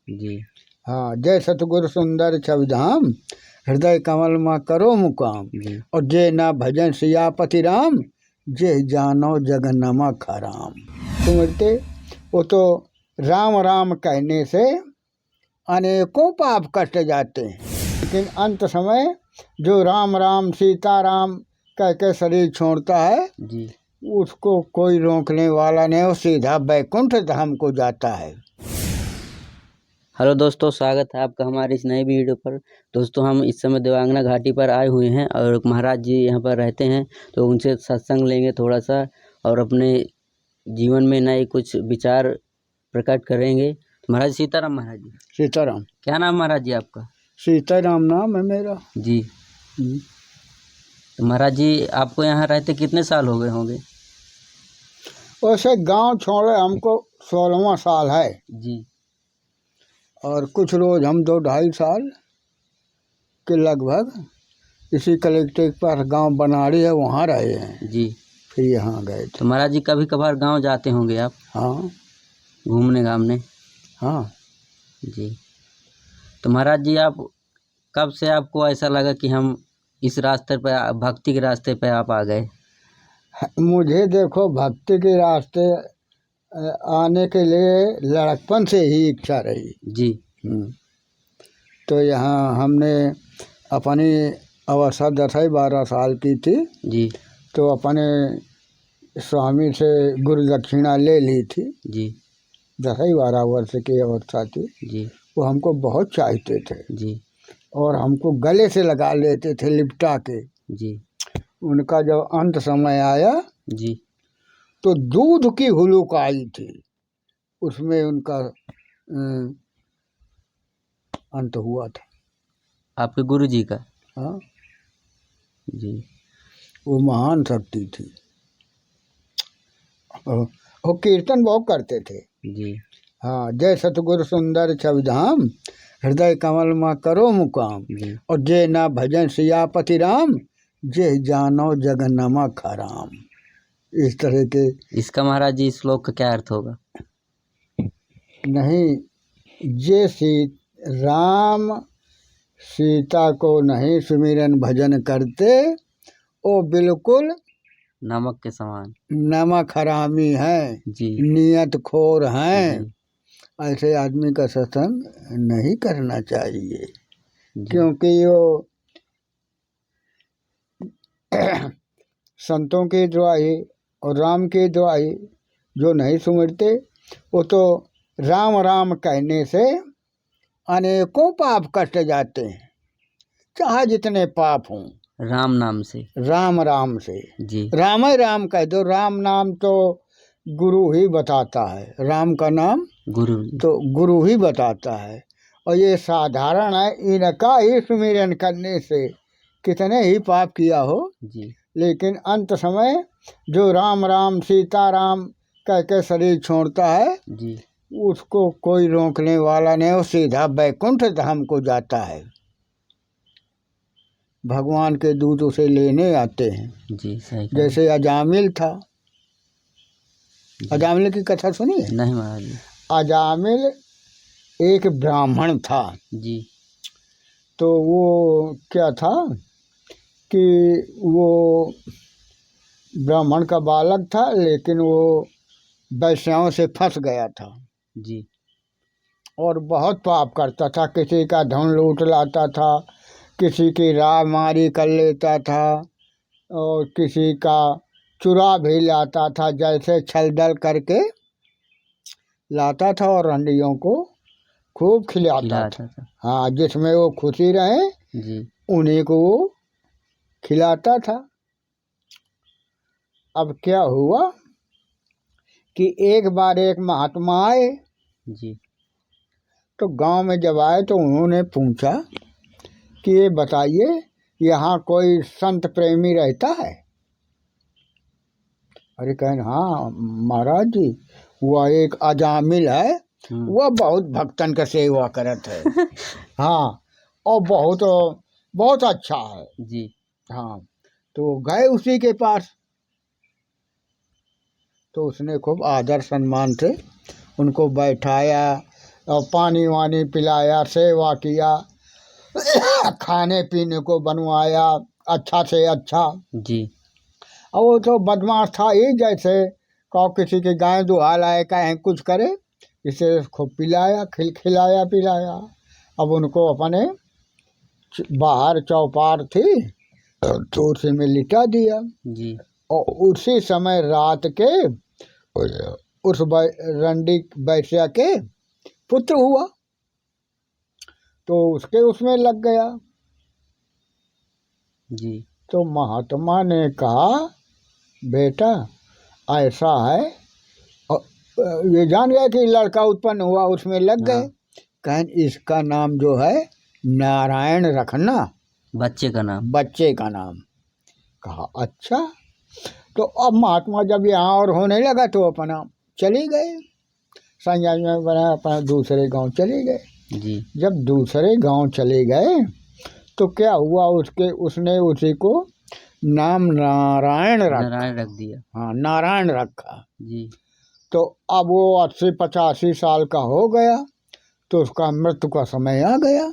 जी। हाँ, जय सतगुरु सुंदर छविधाम, हृदय कमल में करो मुकाम। जी। और जे ना भजन सियापति राम, जे जानो जगन्नमा खराम। सुमरते वो तो राम राम कहने से अनेकों पाप कट जाते हैं, लेकिन अंत समय जो राम राम सीता राम कह के शरीर छोड़ता है जी। उसको कोई रोकने वाला नहीं, वो सीधा बैकुंठ धाम को जाता है। हेलो दोस्तों, स्वागत है आपका हमारी इस नई वीडियो पर। दोस्तों, हम इस समय देवांगना घाटी पर आए हुए हैं और महाराज जी यहाँ पर रहते हैं, तो उनसे सत्संग लेंगे थोड़ा सा और अपने जीवन में नए कुछ विचार प्रकट करेंगे। महाराज सीताराम। महाराज जी सीताराम। क्या नाम महाराज जी आपका? सीताराम नाम है मेरा जी। तो महाराज जी आपको यहाँ रहते कितने साल हो गए होंगे? वैसे गांव छोड़े हमको 16वां साल है जी। और कुछ रोज हम 2-2.5 साल के लगभग इसी कलेक्ट्रेट पर गांव बनाड़ी है वहाँ रहे हैं। जी। फिर यहाँ गए थे। तो महाराज जी कभी कभार गांव जाते होंगे आप? हाँ। घूमने घामने? हाँ। जी। तो महाराज जी आप कब से आपको ऐसा लगा कि हम इस रास्ते पे, भक्ति के रास्ते पे आप आ गए? मुझे देखो भक्ति के रास्ते आने के लिए लड़कपन से ही इच्छा रही। जी। तो यहाँ हमने अपनी अवस्था 10-12 साल की थी। जी। तो अपने स्वामी से गुरु दक्षिणा ले ली थी। जी। 10-12 वर्ष की अवस्था थी। जी। वो हमको बहुत चाहते थे। जी। और हमको गले से लगा लेते थे लिपटा के। जी। उनका जब अंत समय आया जी। तो दूध की हुलूक आई थी, उसमें उनका अंत हुआ था। आपके गुरु जी का? हाँ जी। वो महान शक्ति थी। वो कीर्तन बहुत करते थे। जी। हाँ, जय सतगुरु सुंदर छविधाम, हृदय कमल में करो मुकाम। जी। और जे ना भजन सियापति राम, जे जानो जगन्नमा खराम। इस तरह के। इसका महाराज जी श्लोक का क्या अर्थ होगा? नहीं, जे राम सीता को नहीं सुमिरन भजन करते, वो बिल्कुल नमक के समान, नमक हरामी है। जी। नियत खोर हैं। जी। ऐसे आदमी का सत्संग नहीं करना चाहिए, जी। क्योंकि वो संतों की दुआई और राम की दुआई जो नहीं सुमिरते, वो तो राम राम कहने से अनेकों पाप कट जाते हैं, चाहे जितने पाप हों। राम नाम से, राम राम से। जी। राम ही राम कह दो। राम नाम तो गुरु ही बताता है, राम का नाम गुरु तो गुरु ही बताता है। और ये साधारण है, इनका ही सुमिरन करने से कितने ही पाप किया हो, जी। लेकिन अंत समय जो राम राम सीता राम कह के शरीर छोड़ता है जी। उसको कोई रोकने वाला नहीं, वो सीधा बैकुंठ धाम को जाता है। भगवान के दूत उसे लेने आते हैं। जी, सही कहा। जैसे अजामिल था। अजामिल की कथा सुनी है? नहीं महाराज जी। अजामिल एक ब्राह्मण था। जी। तो वो क्या था कि वो ब्राह्मण का बालक था, लेकिन वो वैश्याओं से फंस गया था। जी। और बहुत पाप करता था, किसी का धन लूट लाता था, किसी की राह मारी कर लेता था, और किसी का चुरा भी लाता था, जैसे छल-डल करके लाता था और रंडियों को खूब खिलाता था। हाँ, जिसमें वो खुशी रहे जी। उन्हीं को वो खिलाता था। अब क्या हुआ कि एक बार एक महात्मा आए। जी। तो गांव में जब आए तो उन्होंने पूछा कि ये बताइए, यहाँ कोई संत प्रेमी रहता है? अरे कहें हाँ महाराज जी, वह एक अजामिल है, वह बहुत भक्तन का सेवा करत है। हाँ, और बहुत बहुत अच्छा है। जी। हाँ, तो गए उसी के पास। तो उसने खूब आदर सम्मान से उनको बैठाया, और पानी वानी पिलाया, सेवा किया, खाने पीने को बनवाया अच्छा से अच्छा। जी। और वो तो बदमाश था ही, जैसे कहो किसी की गाय दुहा लाए कहीं कुछ करे, इसे खूब पिलाया, खिलाया पिलाया। अब उनको अपने बाहर चौपार थी तो उसी में लिटा दिया। जी। और उसी समय रात के उस रंडी वैश्या के पुत्र हुआ तो उसके उसमें लग गया। जी। तो महात्मा ने कहा बेटा ऐसा है, और ये जान गया कि लड़का उत्पन्न हुआ, उसमें लग गए। हाँ। कहें इसका नाम जो है नारायण रखना, बच्चे का नाम। बच्चे का नाम। कहा अच्छा। तो अब महात्मा जब यहाँ और होने लगा तो अपना चले गए, संजय में बना अपना दूसरे गांव चले गए। जी। जब दूसरे गांव चले गए तो क्या हुआ, उसके उसने उसी को नाम नारायण रखा। नारायण रख दिया। हाँ नारायण रखा। जी। तो अब वो 80-85 साल का हो गया तो उसका मृत्यु का समय आ गया।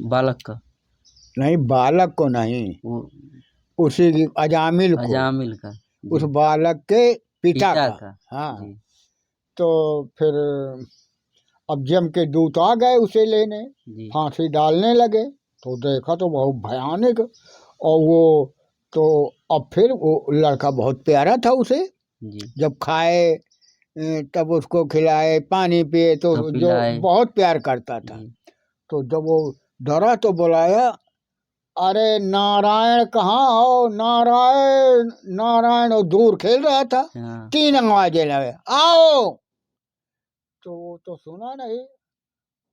बालक का। नहीं बालक को नहीं, वो उसी की अजामिल को, अजामिल का। उस जी। बालक के पिता पिता का। का। हाँ। जी। तो फिर अब जम के दूत आ गए उसे लेने, जी। फांसी डालने लगे। तो देखा तो बहुत भयानक। और वो तो अब फिर वो लड़का बहुत प्यारा था उसे, जी। जब खाए तब उसको खिलाए, पानी पिए तो तो जो पिलाए। बहुत प्यार करता था। जी। तो जब वो डरा तो बुलाया, अरे नारायण कहाँ हो, नारायण नारायण। और दूर खेल रहा था, हाँ। 3 आवाजें लगे आओ। तो वो तो सुना नहीं।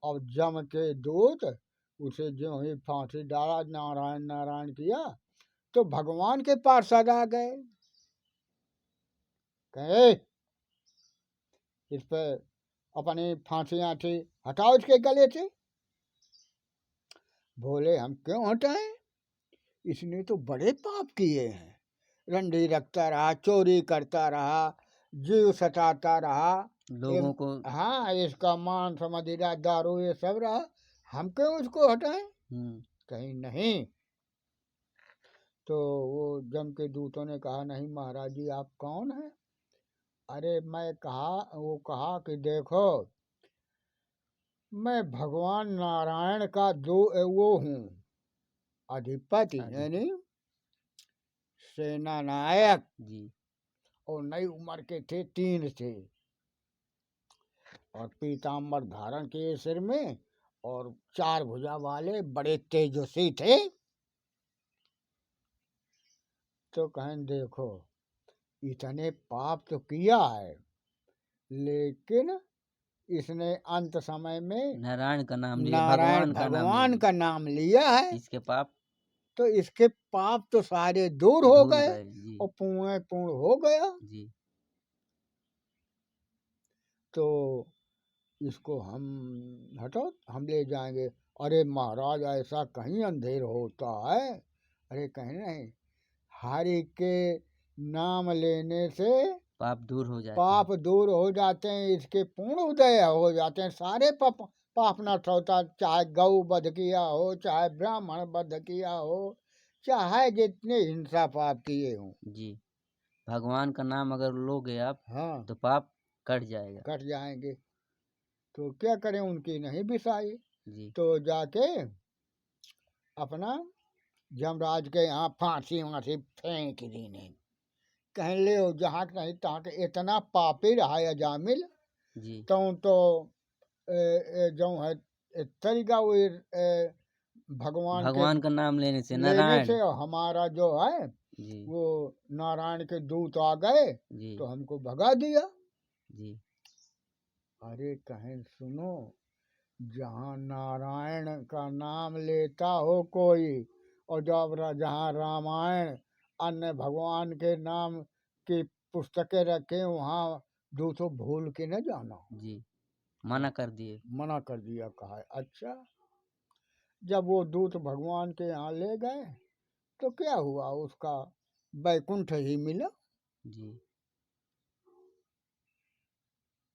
अब जम के दूत उसे जो ही फांसी डाला, नारायण नारायण किया, तो भगवान के पार्षद आ गए। कहे इस पे अपनी फांसियां थी, हटाओ इसके गले से। बोले हम क्यों हटाएं, इसने तो बड़े पाप किए हैं। रंडी रखता रहा, चोरी करता रहा, जीव सताता रहा, लोगों को। हाँ इसका मांस मदिरा दारू ये सब रहा, हम क्यों उसको हटाएं। कहीं नहीं। तो वो जम के दूतों ने कहा नहीं महाराज जी आप कौन हैं। अरे मैं कहा, वो कहा कि देखो मैं भगवान नारायण का वो हूँ, अधिपति यानी सेना नायक। जी। और नई उम्र के थे, 3 थे, और पीताम्बर धारण किए सिर में, और 4 भुजा वाले बड़े तेजस्वी थे। तो कहें देखो इतने पाप तो किया है, लेकिन इसने अंत समय में नारायण का नाम लिया, नारायण भगवान का नाम भगवान लिया। का नाम लिया है, इसके पाप तो इसके पाप तो सारे दूर हो धुल गए गए। जी। और पूर्ण पूर्ण हो गया। जी। तो इसको हम हटो, हम ले जाएंगे। अरे महाराज ऐसा कहीं अंधेर होता है। अरे कहीं नहीं, हरि के नाम लेने से पाप दूर हो जाते पाप हैं। दूर हो जाते हैं, इसके पूर्ण उदय हो जाते हैं, सारे पाप पाप नष्ट होता। चाहे गौ वध किया हो, चाहे ब्राह्मण वध किया हो, चाहे जितने हिंसा पाप किए हों। जी। भगवान का नाम अगर लोगे आप हाँ तो पाप कट जाएगा। कट जाएंगे। तो क्या करें, उनकी नहीं बिसाई। जी। तो जाके अपना जमराज के यहाँ फांसी वांसी फेंक दी ने। कहीं ले जहाँ के नहीं तहाँ के, इतना पापी रहा है अजामिल। जी। तो जो है तरीका वो भगवान के भगवान का नाम लेने से लेने नारायण। से हमारा जो है जी। वो नारायण के दूत आ गए जी। तो हमको भगा दिया। जी। अरे कहें सुनो, जहाँ नारायण का नाम लेता हो कोई, और जब जहाँ रामायण अन्य भगवान के नाम की पुस्तकें रखे वहाँ दूसरों भूल के न जाना। जी। मना कर दिए। मना कर दिया। कहा अच्छा। जब वो दूत भगवान के यहाँ ले गए तो क्या हुआ, उसका बैकुंठ ही मिला। जी।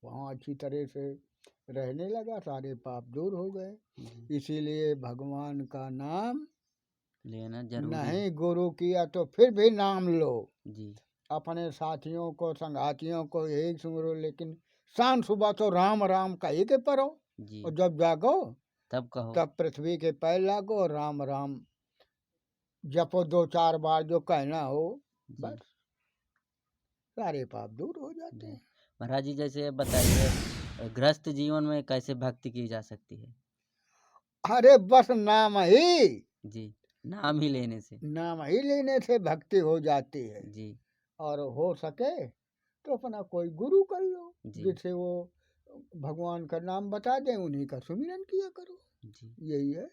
वहाँ अच्छी तरह से रहने लगा, सारे पाप दूर हो गए। जी, इसीलिए भगवान का नाम लेना जरूरी है। नहीं गुरु किया तो फिर भी नाम लो। जी, अपने साथियों को संगातियों को यही सुमरो, लेकिन शाम सुबह तो राम राम कही के पढ़ो। जी, और जब जागो तब कहो। तब पृथ्वी के पैर लागो और राम राम जपो 2-4 बार जो कहना हो, जी, बस सारे पाप दूर हो जाते जी। हैं। महाराज जी जैसे बताइए गृहस्थ जीवन में कैसे भक्ति की जा सकती है? अरे बस नाम ही, जी, नाम ही लेने से। नाम ही लेने से भक्ति हो जाती है। जी, और हो सके तो अपना कोई गुरु कर लो, जी, जिससे वो भगवान का नाम बता दें, उन्हीं का सुमिरन किया करो। जी। यही है।